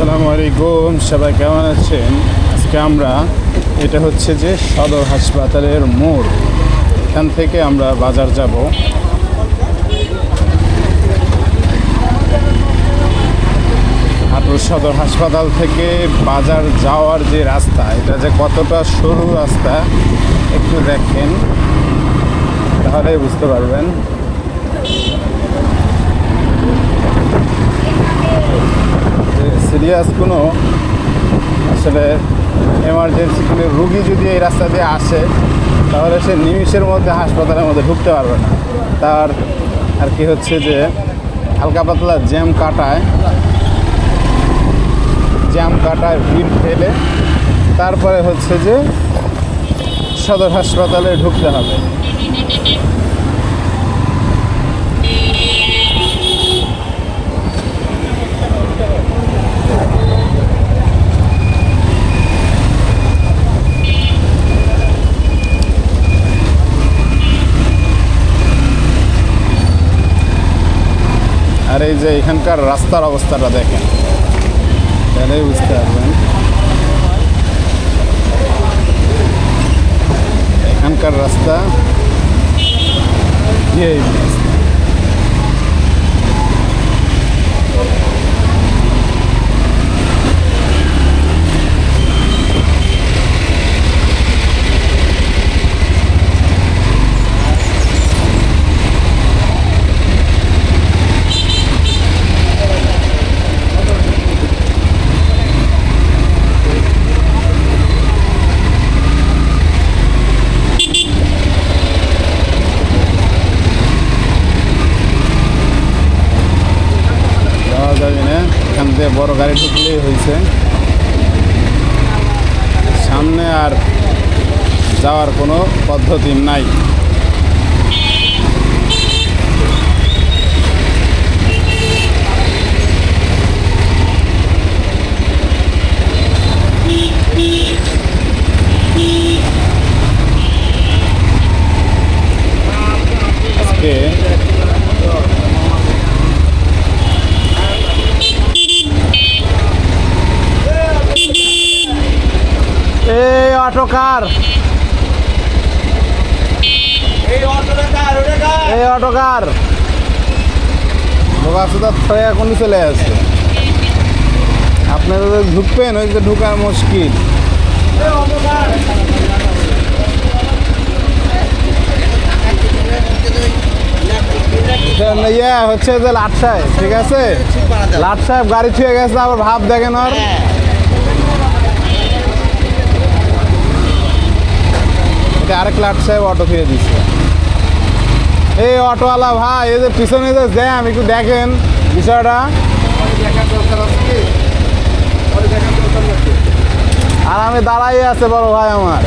আসসালামু আলাইকুম, সবাই কেমন আছেন? আজকে আমরা এটা হচ্ছে যে সদর হাসপাতালের মোড়, এখান থেকে আমরা বাজার যাব। নাটোর সদর হাসপাতাল থেকে বাজার যাওয়ার যে রাস্তা, এটা যে কতটা সরু রাস্তা একটু দেখেন, তাহলে বুঝতে পারবেন। সিরিয়াস কোনো আসলে এমার্জেন্সি কোনো রুগী যদি এই রাস্তা দিয়ে আসে, তাহলে সে নিমিষের মধ্যে হাসপাতালের মধ্যে ঢুকতে পারবে না। তার আর কি হচ্ছে যে হালকা পাতলা জ্যাম কাটায় ভিড় ফেলে তারপরে হচ্ছে যে সদর হাসপাতালে ঢুকতে হবে। আর এই যে এখানকার রাস্তার অবস্থাটা দেখেন, তাহলেই বুঝতে পারবেন। এখানকার রাস্তা এই এখান থেকে বড় গাড়ি ঢুকলেই হয়েছে, সামনে আর যাওয়ার কোনো পদ্ধতি নাই। আজকে অটোকার এখন চলে আসছে। আপনারা ঢুকবেন, ওই যে ঢুকার মুশকিল। ইয়ে হচ্ছে যে লাট সাহেব, ঠিক আছে, লাট সাহেব গাড়ি ছুঁয়ে গেছে, আবার ভাব দেখেন। আর আরেক লাট সাহেব অটো ফিরে দিচ্ছে। এই অটোওয়ালা ভাই, এই যে পিছনে যে জ্যাম, একটু দেখেন বিষয়টা। আর আমি দাঁড়াই আছে বড় ভাই আমার।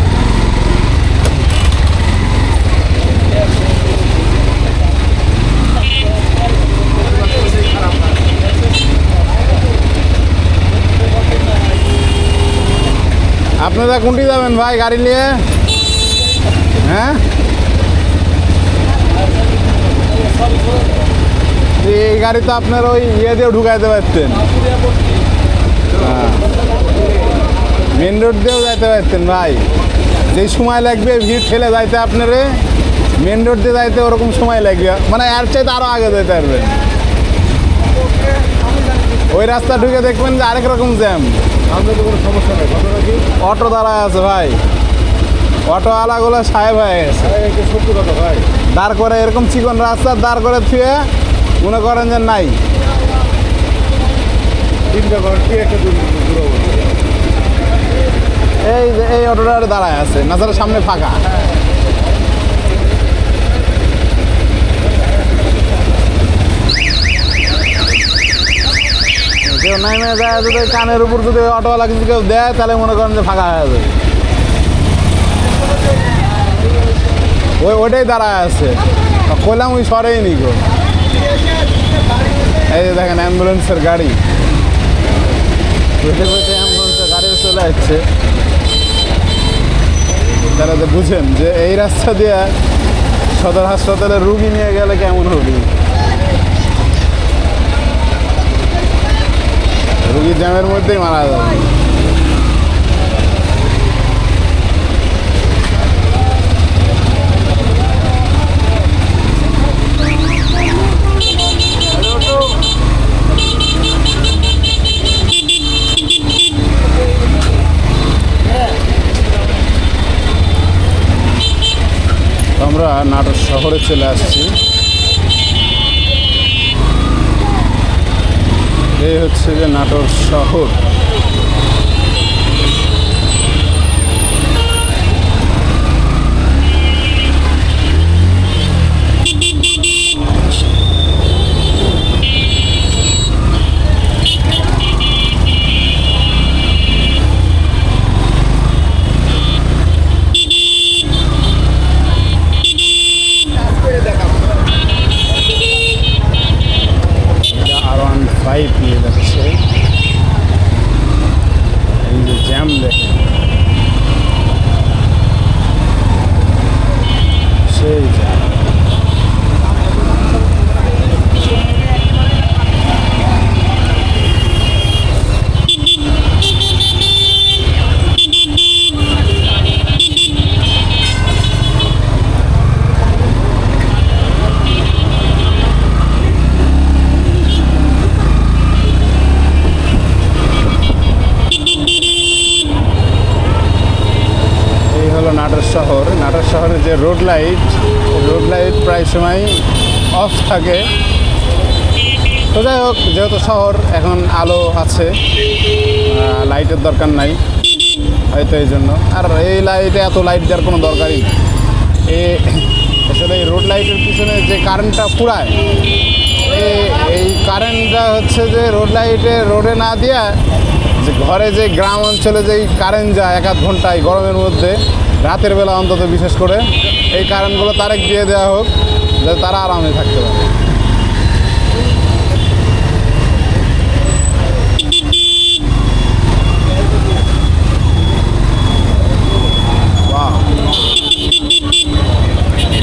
আপনারা কোনটি যাবেন ভাই গাড়ি নিয়ে? হ্যাঁ, এই গাড়ি তো আপনার ওই ইয়ে দিয়েও ঢুকাইতে পারতেন, মেন রোড দিয়েও যাইতে পারতেন ভাই। যেই সময় লাগবে ভিড় ঠেলে যাইতে, আপনারে মেন রোড দিয়ে যাইতে ওরকম সময় লাগবে, মানে এর চাইতে আরও আগে যেতে পারবেন। ওই রাস্তা ঢুকে দেখবেন যে আরেক রকম জ্যাম। কোনো সমস্যা নেই, অটো দাঁড়ায় আছে ভাই, অটোওয়ালাগুলো সাহেব হয়ে গেছে। সত্যি কথা ভাই, দাঁড় করে এরকম চিকন রাস্তা দাঁড় করে থুয়ে মনে করেন যে নাই। এই অটোটা দাঁড়ায় আছে, নাচার সামনে ফাঁকা। কেউ নামে যায়, যদি কানের উপর যদি অটোওয়ালা কিছু কেউ দেয়, তাহলে মনে করেন যে ফাঁকা হয়ে যাবে। ওইটাই দাঁড়ায় আছে, কইলাম ওই সরেই নি গো। এই যে দেখেন অ্যাম্বুলেন্সের গাড়ি, অ্যাম্বুলেন্সের গাড়ি চলে যাচ্ছে। তারা তো বুঝেন যে এই রাস্তা দিয়ে সদর হাসপাতালে রুগী নিয়ে গেলে কেমন হবে। রুগী এই জ্যামের মধ্যেই মারা যাবে। আমরা নাটোর শহরে চলে আসছি। এই হচ্ছে যে নাটোর শহর। R15 নিয়ে যাচ্ছে। এই যে জ্যাম দেখেন, সেই জ্যাম। নাটোর শহর। নাটোর শহরের যে রোড লাইট প্রায় সময় অফ থাকে। তো যাই হোক, যেহেতু শহর এখন আলো আছে, লাইটের দরকার নাই হয়তো এই জন্য। আর এই লাইটে এত লাইট দেওয়ার কোনো দরকারই নেই। আসলে এই রোড লাইটের পিছনে যে কারেন্টটা পুরায়, এই কারেন্টটা হচ্ছে যে রোডে না দিয়া যে ঘরে যে গ্রাম অঞ্চলে যেই কারেন্ট যায় 1-1 ঘন্টায় গরমের মধ্যে, রাতের বেলা অন্তত বিশেষ করে এই কারেন্টগুলো তারেক দিয়ে দেওয়া হোক, যাতে তারা আরামে থাকতে পারে।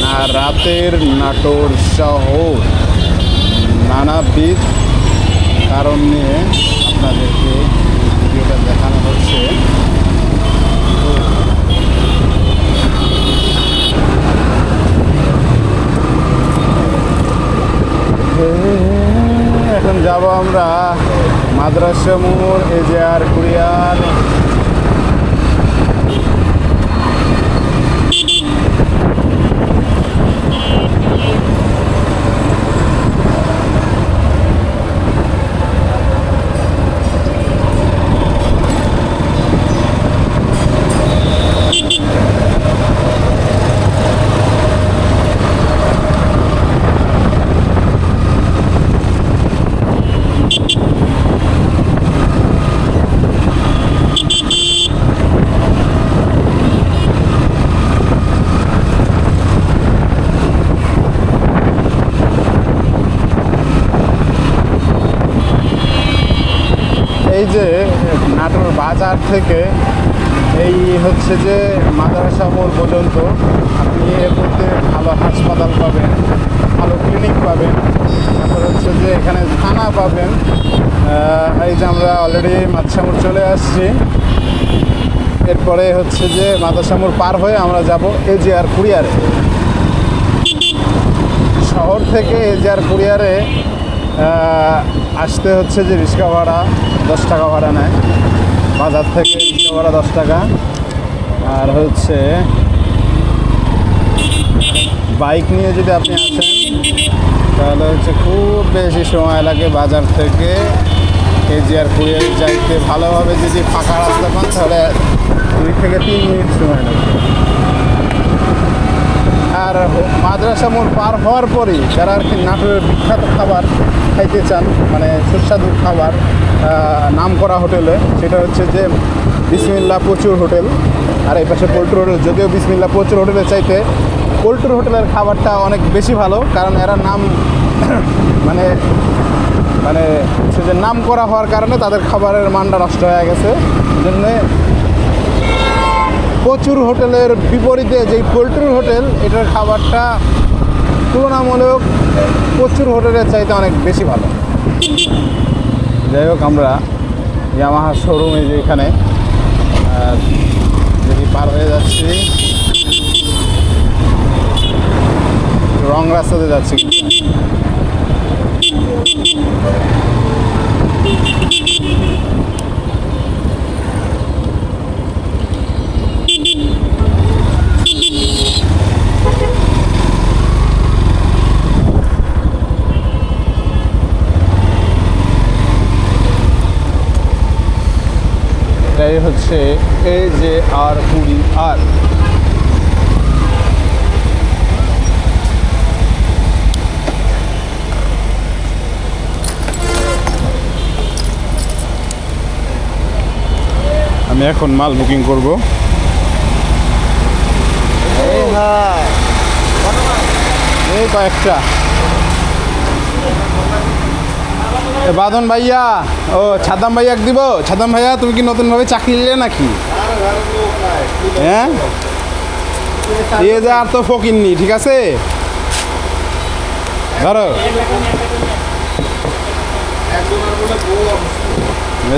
না, রাতের নাটোর শহর নানাবিধ কারণ নিয়ে আপনাদেরকে ভিডিওটা দেখানো হচ্ছে। এখন যাব আমরা মাদ্রাসা মোড়, এজিআর কুরিয়ার। এই যে নাটোর বাজার থেকে এই হচ্ছে যে মাদ্রাসা মোড় পর্যন্ত আপনি এর মধ্যে ভালো হাসপাতাল পাবেন, ভালো ক্লিনিক পাবেন, তারপরে হচ্ছে যে এখানে থানা পাবেন। এই যে আমরা অলরেডি মাদ্রাসা মোড় চলে আসছি। এরপরে হচ্ছে যে মাদ্রাসা মোড় পার হয়ে আমরা যাব এজিআর কুরিয়ারে। শহর থেকে এজিআর কুরিয়ারে আসতে হচ্ছে যে রিক্সা ভাড়া 10 টাকা ভাড়া নেয়। বাজার থেকে রিক্সা ভাড়া 10 টাকা। আর হচ্ছে বাইক নিয়ে যদি আপনি আসেন তাহলে হচ্ছে খুব বেশি সময় লাগে বাজার থেকে এজিআর কুরিয়ারে যাইতে। ভালোভাবে যদি ফাঁকা রাস্তা পান তাহলে 2 থেকে 3 মিনিট সময় লাগে। আর মাদ্রাসা মোড় পার হওয়ার পরেই যারা আর কি নাটোরের বিখ্যাত খাবার খাইতে চান, মানে সুস্বাদু খাবার, নামকরা হোটেলে, সেটা হচ্ছে যে বিসমিল্লাহ প্রচুর হোটেল। আর এই পাশে পোল্ট্রি হোটেল। যদিও বিসমিল্লাহ প্রচুর হোটেলের চাইতে পোল্ট্রি হোটেলের খাবারটা অনেক বেশি ভালো, কারণ এরা নাম মানে হচ্ছে যে নাম করা হওয়ার কারণে তাদের খাবারের মানটা নষ্ট হয়ে গেছে। জন্যে প্রচুর হোটেলের বিপরীতে যেই পোল্ট্রি হোটেল, এটার খাবারটা তুলনামূলক প্রচুর হোটেলের চাইতে অনেক বেশি ভালো। যাই হোক, আমরা ইয়ামাহা শোরুম এই যে এখানে দেখি পার হয়ে যাচ্ছি, রং রাস্তাতে যাচ্ছি। এটাই হচ্ছে AJR পুরী আর আমি এখন মাল বুকিং করব। এই কয়েকটা বাদন ভাইয়া, ও ছাদাম ভাইয়া দিব। ছাদাম ভাইয়া তুমি কি নতুনভাবে চাকরি নিলে নাকি? হ্যাঁ, এ যে আর তো ফকিননি, ঠিক আছে ধরো।